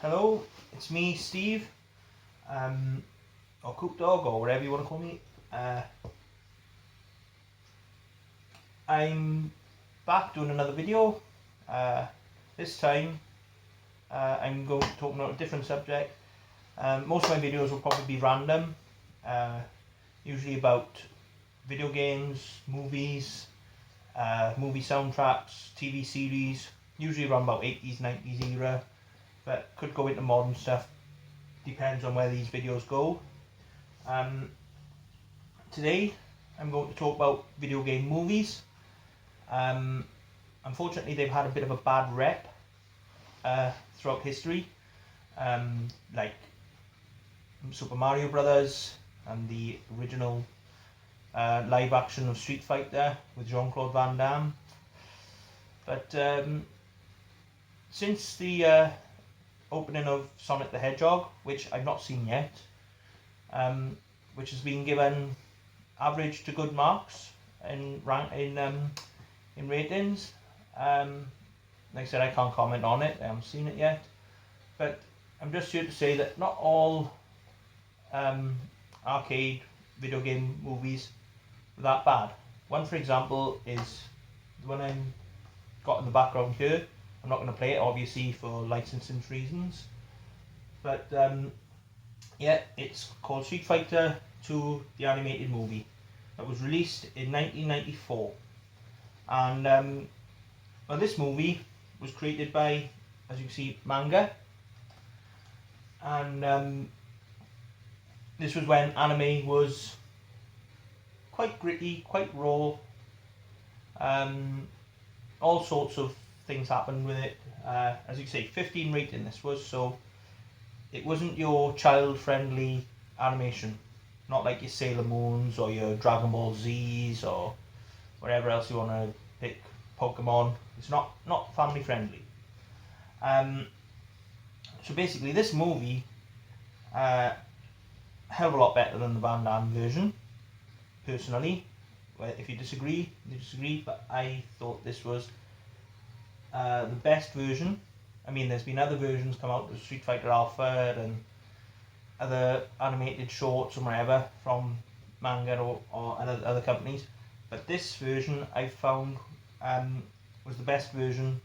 Hello, it's me, Steve, or Coop Dog, or whatever you want to call me. I'm back doing another video. This time, I'm going to talk about a different subject. Most of my videos will probably be random, usually about video games, movies, movie soundtracks, TV series, usually around about 80s, 90s era, but could go into modern stuff. Depends on where these videos go. Today I'm going to talk about video game movies. Unfortunately, they've had a bit of a bad rep throughout history, like Super Mario Brothers and the original live action of Street Fighter with Jean-Claude Van Damme. But since the opening of Sonic the Hedgehog, which I've not seen yet, which has been given average to good marks in ratings. Like I said, I can't comment on it. I haven't seen it yet, but I'm just here to say that not all arcade video game movies are that bad. One, for example, is the one I've got in the background here. I'm not going to play it, obviously, for licensing reasons, but yeah, it's called Street Fighter 2, the animated movie. That was released in 1994, and well, this movie was created by, as you can see, manga, and this was when anime was quite gritty, quite raw. All sorts of things happened with it. As you can see, 15 rating this was, so it wasn't your child-friendly animation. Not like your Sailor Moons or your Dragon Ball Z's or whatever else you want to pick, Pokemon. It's not family friendly. So basically, this movie, hell of a lot better than the Van Damme version, personally. Well, if you disagree, but I thought this was the best version. I mean, there's been other versions come out of Street Fighter Alpha and other animated shorts or whatever from manga or other companies, but this version I found was the best version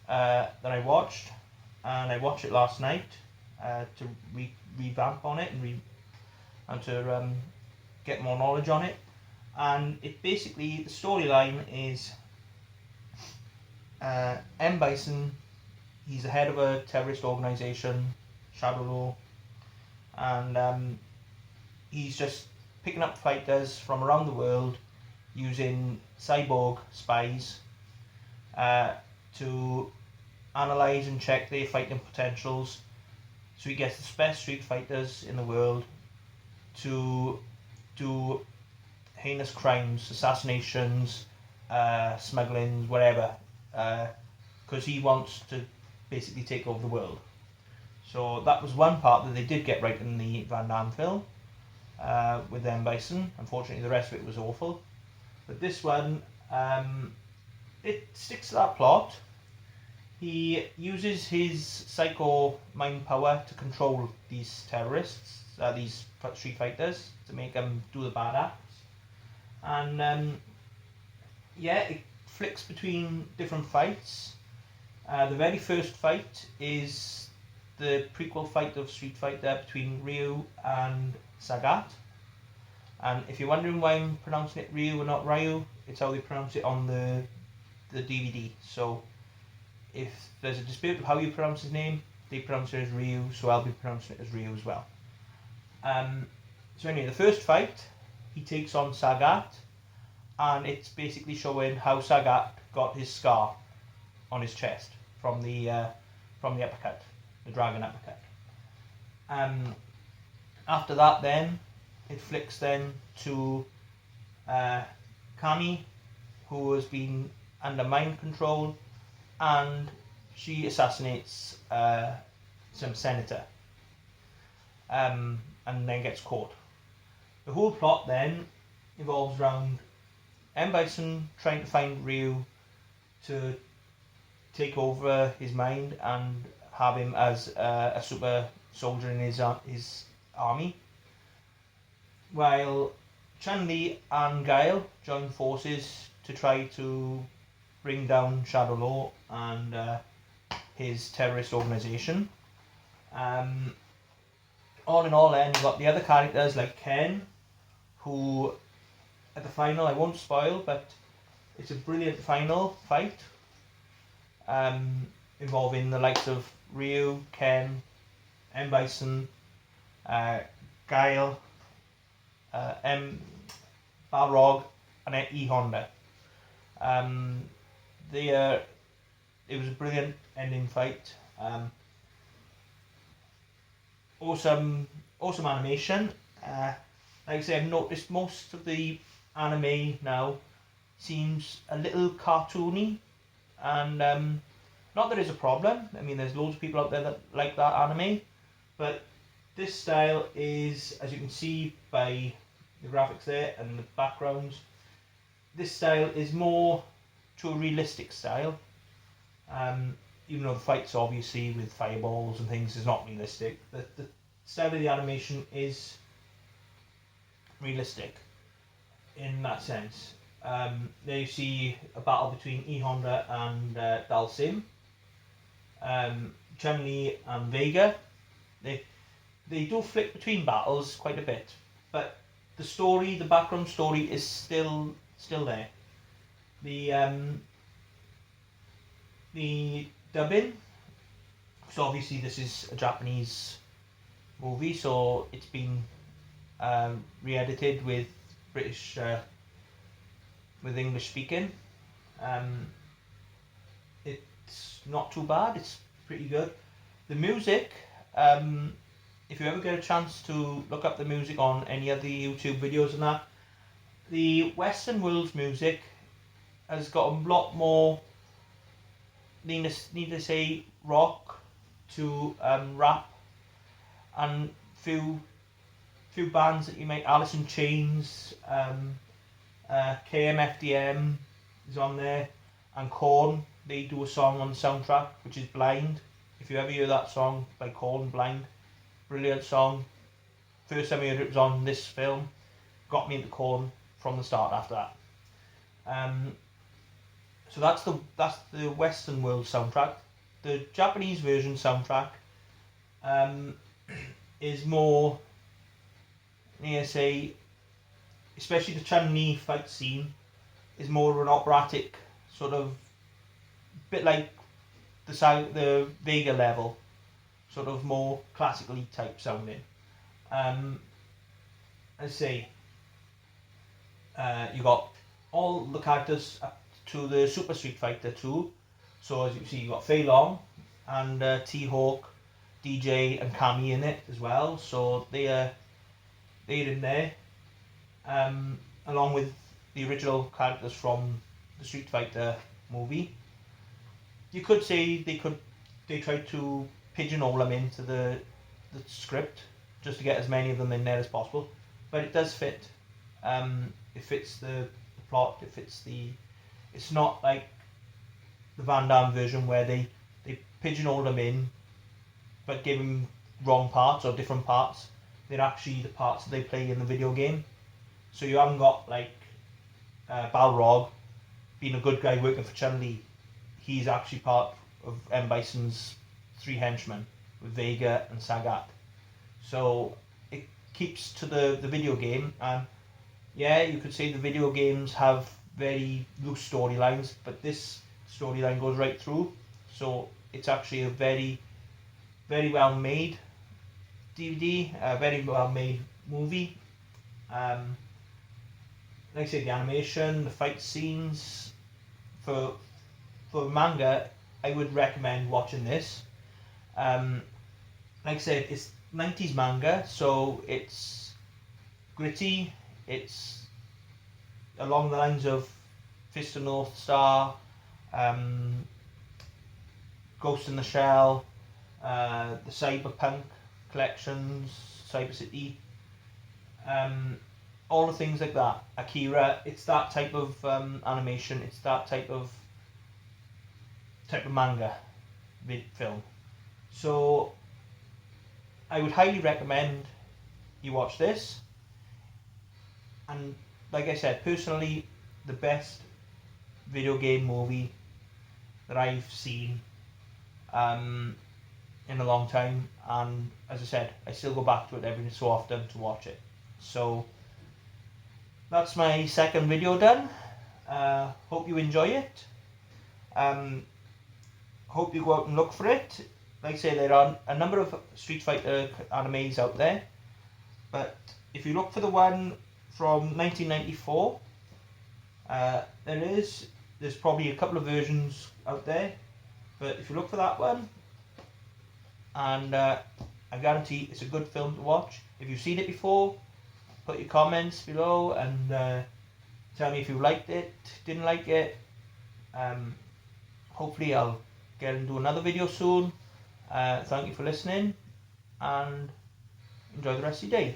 that I watched, and I watched it last night to revamp on it and to get more knowledge on it. And it basically, the storyline is M. Bison, he's the head of a terrorist organisation, Shadow Law, and he's just picking up fighters from around the world using cyborg spies to analyse and check their fighting potentials. So he gets the best street fighters in the world to do heinous crimes, assassinations, smugglings, whatever, because he wants to basically take over the world. So that was one part that they did get right in the Van Damme film with M. Bison. Unfortunately, the rest of it was awful. But this one, it sticks to that plot. He uses his psycho mind power to control these terrorists, these street fighters, to make them do the bad acts. And yeah, it flicks between different fights. The very first fight is the prequel fight of Street Fighter between Ryu and Sagat. And if you're wondering why I'm pronouncing it Ryu and not Ryu, it's how they pronounce it on the DVD. So if there's a dispute of how you pronounce his name, they pronounce it as Ryu, so I'll be pronouncing it as Ryu as well. So anyway, the first fight, he takes on Sagat, and it's basically showing how Sagat got his scar on his chest from the uppercut, the dragon uppercut. After that, then it flicks then to Kami, who has been under mind control, and she assassinates some senator, and then gets caught. The whole plot then evolves around M. Bison trying to find Ryu to take over his mind and have him as a super soldier in his army, while Chun-Li and Guile join forces to try to bring down Shadow Law and his terrorist organisation. All in all, then you've got the other characters like Ken, who at the final, I won't spoil, but it's a brilliant final fight, involving the likes of Ryu, Ken, M. Bison, Guile, Balrog, and E. Honda. It was a brilliant ending fight. Awesome animation. Like I say, I've noticed most of the anime now seems a little cartoony, and not that it's a problem. I mean, there's loads of people out there that like that anime, but this style is, as you can see by the graphics there and the backgrounds, this style is more to a realistic style. Even though the fights obviously with fireballs and things is not realistic, the style of the animation is realistic in that sense. There you see a battle between E. Honda and Dhalsim. Chun-Li and Vega. They do flick between battles quite a bit, but the story, the background story, is still there. The dubbing. So obviously this is a Japanese movie, so it's been re-edited with British, with English speaking. It's not too bad. It's pretty good. The music. If you ever get a chance to look up the music on any of the YouTube videos and that, the Western world's music has got a lot more, need to say, rock to rap, and few bands that you might, Alice in Chains, KMFDM is on there, and Korn. They do a song on the soundtrack which is Blind. If you ever hear that song by Korn, Blind, brilliant song. First time I heard it was on this film, got me into Korn from the start after that. So that's the Western world soundtrack. The Japanese version soundtrack is more, say, especially the Chun-Li fight scene, is more of an operatic sort of, bit like the Vega level, sort of more classically type sounding. Let's see. You got all the characters up to the Super Street Fighter 2. So as you can see, you got Fei Long and T-Hawk, DJ and Kami in it as well. So they're in there, along with the original characters from the Street Fighter movie. You could say they tried to pigeonhole them into the script just to get as many of them in there as possible, but it does fit. It fits the plot. It fits it's not like the Van Damme version where they pigeonhole them in, but give them wrong parts or different parts. They're actually the parts that they play in the video game. So you haven't got like Balrog being a good guy working for Chun-Li. He's actually part of M. Bison's three henchmen with Vega and Sagat. So it keeps to the video game, and yeah, you could say the video games have very loose storylines, but this storyline goes right through. So it's actually a very, very well made DVD, a very well made movie. Like I said, the animation, the fight scenes, for manga, I would recommend watching this. Like I said, it's 90s manga, so it's gritty. It's along the lines of Fist of North Star, Ghost in the Shell, the Cyberpunk collections, Cyber City, all the things like that. Akira, it's that type of animation. It's that type of manga film. So I would highly recommend you watch this. And like I said, personally, the best video game movie that I've seen in a long time, and as I said, I still go back to it every so often to watch it. So that's my second video done. Hope you enjoy it. Hope you go out and look for it. Like I say, there are a number of Street Fighter animes out there, but if you look for the one from 1994, there's probably a couple of versions out there, but if you look for that one, and I guarantee it's a good film to watch. If you've seen it before, put your comments below and tell me if you liked it, didn't like it. Hopefully I'll get into another video soon. Thank you for listening, and enjoy the rest of your day.